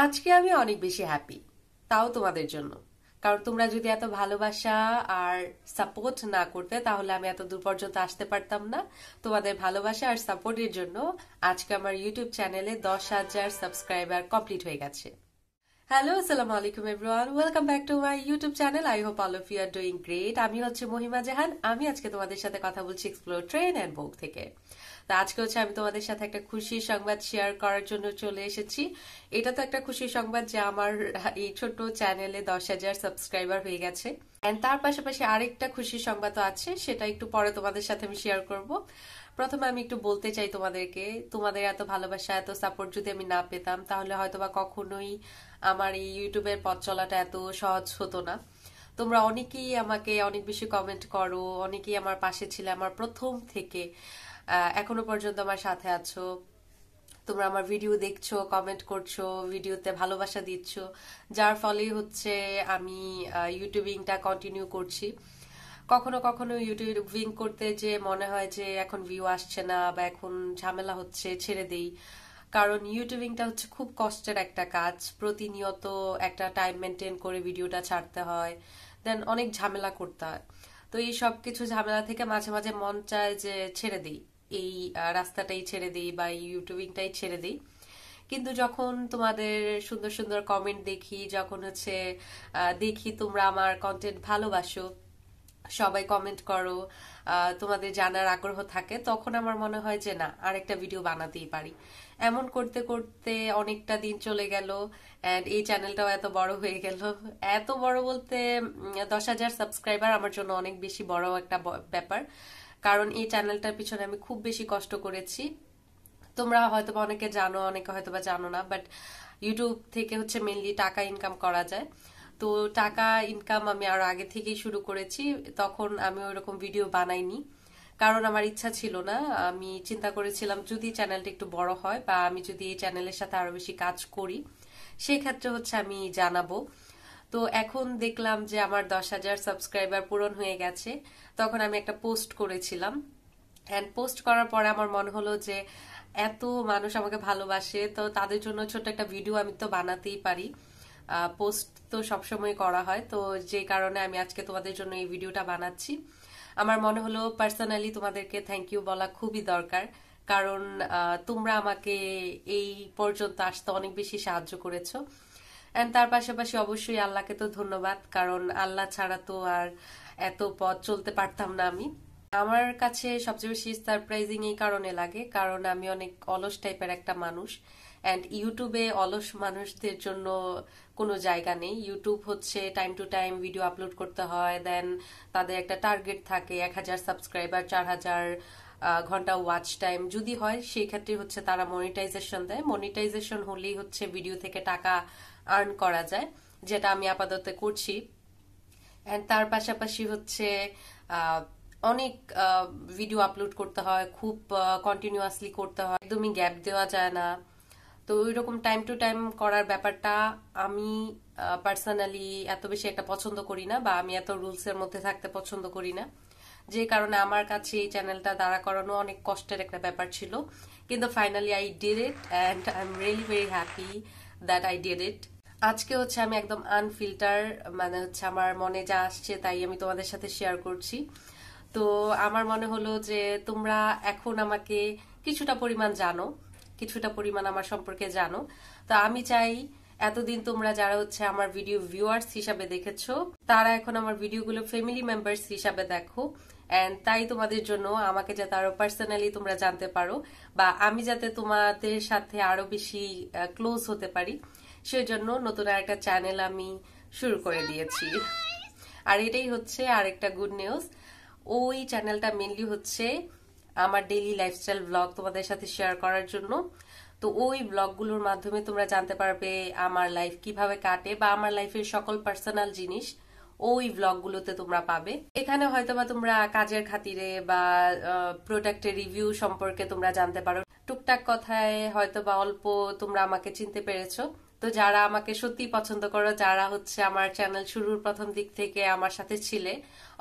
আজকে আমি অনেক বেশি হ্যাপি, তাও তোমাদের জন্য। কারণ তোমরা যদি এত ভালোবাসা আর সাপোর্ট না করতে তাহলে আমি এত দূর পর্যন্ত আসতে পারতাম না। তোমাদের ভালোবাসা আর সাপোর্টের জন্য আজকে আমার ইউটিউব চ্যানেলে 10,000 সাবস্ক্রাইবার কমপ্লিট হয়ে গেছে। হ্যালো, আসসালামু আলাইকুম everyone, welcome back to my YouTube channel. I hope all of you are doing great. আমি হচ্ছে মহিমা জাহান। আমি আজকে তোমাদের সাথে কথা বলছি এক্সপ্লোর ট্রেন অ্যান্ড বুক থেকে। তো আজকে হচ্ছে আমি তোমাদের সাথে একটা খুশির সংবাদ শেয়ার করার জন্য চলে এসেছি। এটা তো একটা খুশির সংবাদ যে আমার এই ছোট্ট চ্যানেলে 10,000 সাবস্ক্রাইবার হয়ে গেছে। এন্ড তার পাশাপাশি আরেকটা খুশির সংবাদও আছে, সেটা একটু পরে তোমাদের সাথে আমি শেয়ার করব। প্রথমে আমি একটু বলতে চাই তোমাদেরকে, তোমাদের এত ভালোবাসা এত সাপোর্ট যদি আমি না পেতাম তাহলে হয়তোবা কখনোই আমার এই ইউটিউবের পথ চলাটা এত সহজ হতো না। তোমরা অনেকেই আমাকে অনেক বেশি কমেন্ট করো, অনেকেই আমার পাশে ছিলে আমার প্রথম থেকে, এখনো পর্যন্ত আমার সাথে আছো। তোমরা আমার ভিডিও দেখছো, কমেন্ট করছো, ভিডিওতে ভালোবাসা দিচ্ছ, যার ফলে হচ্ছে আমি ইউটিউবিংটা কন্টিনিউ করছি। কখনো কখনো ইউটিউবিং করতে যে মনে হয় যে এখন ভিউ আসছে না বা এখন ঝামেলা হচ্ছে, ছেড়ে দেই। কারণ ইউটিউবিংটা হচ্ছে খুব কষ্টের একটা কাজ, প্রতিনিয়ত একটা টাইম মেনটেন করে ভিডিওটা ছাড়তে হয়, দেন অনেক ঝামেলা করতে হয়। তো এই সব কিছু ঝামেলা থেকে মাঝে মাঝে মন চায় যে ছেড়ে দিই, এই রাস্তাটাই ছেড়ে দিই বা এই ইউটিউবিংটাই ছেড়ে দিই। কিন্তু যখন তোমাদের সুন্দর সুন্দর কমেন্ট দেখি, যখন হচ্ছে দেখি তোমরা আমার কন্টেন্ট ভালোবাসো, সবাই কমেন্ট করো, তোমাদের জানার আগ্রহ থাকে, তখন আমার মনে হয় যে না, আরেকটা ভিডিও বানাতেই পারি। এমন করতে করতে অনেকটা দিন চলে গেল, এন্ড এই চ্যানেলটাও এত বড় হয়ে গেল। এত বড় বলতে 10,000 সাবস্ক্রাইবার আমার জন্য অনেক বেশি বড় একটা ব্যাপার। কারণ এই চ্যানেলটার পিছনে আমি খুব বেশি কষ্ট করেছি। তোমরা হয়তোবা অনেকে জানো, অনেকে হয়তোবা জানো না, বাট ইউটিউব থেকে হচ্ছে মেইনলি টাকা ইনকাম করা যায়। তো টাকা ইনকাম আমি আরো আগে থেকেই শুরু করেছি। তখন আমি ওইরকম ভিডিও বানাইনি, কারণ আমার ইচ্ছা ছিল না। আমি চিন্তা করেছিলাম যদি চ্যানেলটা একটু বড় হয় বা আমি যদি এই চ্যানেলের সাথে আরো বেশি কাজ করি, সেক্ষেত্রে হচ্ছে আমি জানাবো। তো এখন দেখলাম যে আমার 10,000 সাবস্ক্রাইবার পূরণ হয়ে গেছে। তখন আমি একটা পোস্ট করেছিলাম, অ্যান্ড পোস্ট করার পরে আমার মনে হলো যে এত মানুষ আমাকে ভালোবাসে, তো তাদের জন্য ছোট্ট একটা ভিডিও আমি তো বানাতেই পারি। পোস্ট তো সবসময় করা হয়, তো যে কারণে আমি আজকে তোমাদের জন্য এই ভিডিওটা বানাচ্ছি। আমার মনে হলো পার্সোনালি তোমাদেরকে থ্যাংক ইউ বলা খুবই দরকার। কারণ তোমরা আমাকে এই পর্যন্ত আসতে অনেক বেশি সাহায্য করেছো। এন্ড তার পাশাপাশি অবশ্যই আল্লাহকে তো ধন্যবাদ, কারণ আল্লাহ ছাড়া তো আর এত পথ চলতে পারতাম না আমি। আমার কাছে সবচেয়ে বেশি সারপ্রাইজিং এই কারণে লাগে কারণ আমি অনেক অলস টাইপের একটা মানুষ। এন্ড ইউটিউবে অলস মানুষদের জন্য কোনো জায়গা নেই। ইউটিউব হচ্ছে time to time video upload করতে হয়, দেন তাদের একটা টার্গেট থাকে 1,000 সাবস্ক্রাইবার, 4,000 ঘন্টা ওয়াচ টাইম যদি হয়, সেই ক্ষেত্রে হচ্ছে তারা মনিটাইজেশন দেয়। মনিটাইজেশন হলেই হচ্ছে ভিডিও থেকে টাকা আর্ন করা যায়, যেটা আমি আপাতত করছি। এন্ড তার পাশাপাশি হচ্ছে আহ, অনেক ভিডিও আপলোড করতে হয়, খুব কন্টিনিউয়াসলি করতে হয়, একদমই গ্যাপ দেওয়া যায় না। তো ওইরকম টাইম টু টাইম করার ব্যাপারটা আমি পার্সোনালি এত বেশি একটা পছন্দ করি না, বা আমি এত রুলস এর মধ্যে থাকতে পছন্দ করি না। যে কারণে আমার কাছে এই চ্যানেলটা দাঁড়া করানো অনেক কষ্টের একটা ব্যাপার ছিল। কিন্তু finally I did it and I am really very happy that I did it. আজকে হচ্ছে আমি একদম আনফিল্টার, মানে হচ্ছে আমার মনে যা আসছে তাই আমি তোমাদের সাথে শেয়ার করছি। তো আমার মনে হলো যে তোমরা এখন আমাকে কিছুটা পরিমাণ জানো, কিছুটা পরিমাণ আমার সম্পর্কে জানো। তো আমি চাই এতদিন তোমরা যারা হচ্ছে আমার ভিডিও ভিউয়ার্স হিসাবে দেখেছো, তারা এখন আমার ভিডিওগুলো ফ্যামিলি মেম্বার্স হিসাবে দেখো। এন্ড তাই তোমাদের জন্য আমাকে যাতে আরো পার্সোনালি তোমরা জানতে পারো, বা আমি যাতে তোমাদের সাথে আরো বেশি ক্লোজ হতে পারি, সেজন্য নতুন আরেকটা চ্যানেল আমি শুরু করে দিয়েছি। আর এটাই হচ্ছে আরেকটা গুড নিউজ। ওই চ্যানেলটা মেনলি হচ্ছে আমার ডেইলি লাইফস্টাইল ব্লগ তোমাদের সাথে শেয়ার করার জন্য। তো ওই ব্লগগুলোর মাধ্যমে তোমরা জানতে পারবে আমার লাইফ কিভাবে কাটে, বা আমার লাইফের সকল পার্সোনাল জিনিস ওই ব্লগগুলোতে তোমরা পাবে। এখানে হয়তোবা তোমরা কাজের খাতিরে বা প্রোডাক্টের রিভিউ সম্পর্কে তোমরা জানতে পারো, টুকটাক কথায় হয়তোবা অল্প তোমরা আমাকে চিনতে পেরেছো। তো যারা আমাকে সত্যি পছন্দ করো, যারা হচ্ছে আমার চ্যানেল শুরুর প্রথম দিক থেকে আমার সাথে ছিলে,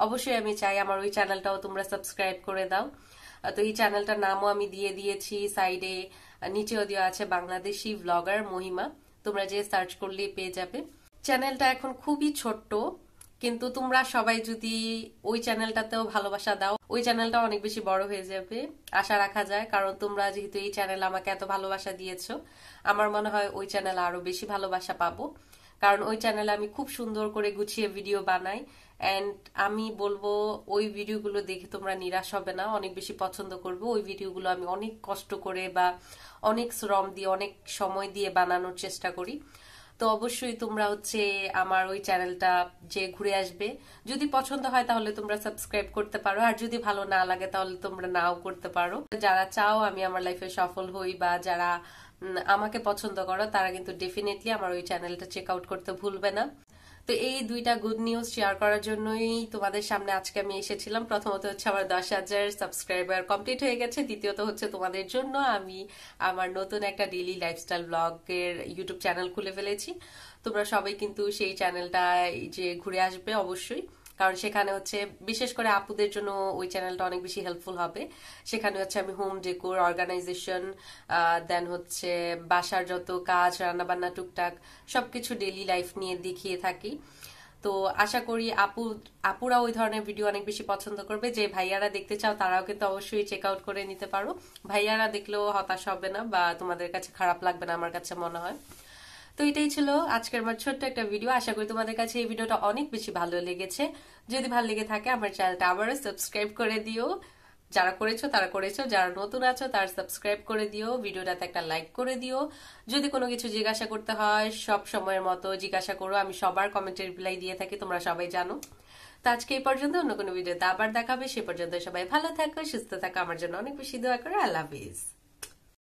অবশ্যই আমি চাই আমার ওই চ্যানেলটাও তোমরা সাবস্ক্রাইব করে দাও। তো এই চ্যানেলটার নামও আমি দিয়ে দিয়েছি সাইডে, নিচেও দেওয়া আছে বাংলাদেশি ব্লগার মহিমা। তোমরা যে সার্চ করলেই পেয়ে যাবে। চ্যানেলটা এখন খুবই ছোট্ট, কিন্তু তোমরা সবাই যদি ওই চ্যানেলটাতেও ভালোবাসা দাও, ওই চ্যানেলটা অনেক বেশি বড় হয়ে যাবে আশা রাখা যায়। কারণ তোমরা যেহেতু এই চ্যানেলে আমাকে এত ভালোবাসা দিয়েছো, আমার মনে হয় ওই চ্যানেলে আরো বেশি ভালোবাসা পাবো। কারণ ওই চ্যানেলে আমি খুব সুন্দর করে গুছিয়ে ভিডিও বানাই, এন্ড আমি বলবো ওই ভিডিওগুলো দেখে তোমরা নিরাশ হবে না, অনেক বেশি পছন্দ করবে। ওই ভিডিওগুলো আমি অনেক কষ্ট করে বা অনেক শ্রম দিয়ে, অনেক সময় দিয়ে বানানোর চেষ্টা করি। তো অবশ্যই তোমরা আমার ওই চ্যানেলটা যে ঘুরে আসবে, যদি পছন্দ হয় তাহলে তোমরা সাবস্ক্রাইব করতে পারো, আর যদি ভালো না লাগে তাহলে তোমরা নাও করতে পারো। যারা চাও আমি আমার লাইফে সফল হই বা যারা আমাকে পছন্দ করো, তারা কিন্তু ডেফিনেটলি আমার ওই চ্যানেলটা চেক আউট করতে ভুলবে না। তো এই দুইটা গুড নিউজ শেয়ার করার জন্যই তোমাদের সামনে আজকে আমি এসেছিলাম। প্রথমত আমার 10,000 সাবস্ক্রাইবার কমপ্লিট হয়ে গেছে, দ্বিতীয়ত তোমাদের জন্য আমি আমার নতুন একটা ডেইলি লাইফস্টাইল ব্লগের ইউটিউব চ্যানেল খুলে ফেলেছি। তোমরা সবাই কিন্তু সেই চ্যানেলটায় যে ঘুরে আসবে অবশ্যই, কারণ সেখানে বিশেষ করে আপুদের জন্য ওই চ্যানেলটা অনেক বেশি হেল্পফুল হবে। সেখানে আমি হোম ডেকোর, অর্গানাইজেশন, দেন বাসার যত কাজ, রান্নাবান্না, টুকটাক সবকিছু ডেইলি লাইফ নিয়ে দেখিয়ে থাকি। তো আশা করি আপুরা ওই ধরনের ভিডিও অনেক বেশি পছন্দ করবে। যে ভাইয়ারা দেখতে চাও তারাও কিন্তু অবশ্যই চেক আউট করে নিতে পারো। ভাইয়ারা দেখলেও হতাশ হবে না বা তোমাদের কাছে খারাপ লাগবে না, আমার কাছে মনে হয়। তো এটাই ছিল আজকের আমার ছোট্ট একটা ভিডিও। আশা করি তোমাদের কাছে এই ভিডিওটা অনেক বেশি ভালো লেগেছে। যদি ভালো লেগে থাকে আমার চ্যানেলটা আবারও সাবস্ক্রাইব করে দিও। যারা করেছো তারা করেছো, যারা নতুন আছো তারা সাবস্ক্রাইব করে দিও, ভিডিওটাতে একটা লাইক করে দিও। যদি কোনো কিছু জিজ্ঞাসা করতে হয় সব সময়ের মতো জিজ্ঞাসা করো, আমি সবার কমেন্টে রিপ্লাই দিয়ে থাকি, তোমরা সবাই জানো। তো আজকে এই পর্যন্ত, অন্য কোনো ভিডিওতে আবার দেখাবে। সে পর্যন্ত সবাই ভালো থাকো, সুস্থ থাকো, আমার জন্য অনেক বেশি দোয়া করো। আল্লাহ হাফিজ।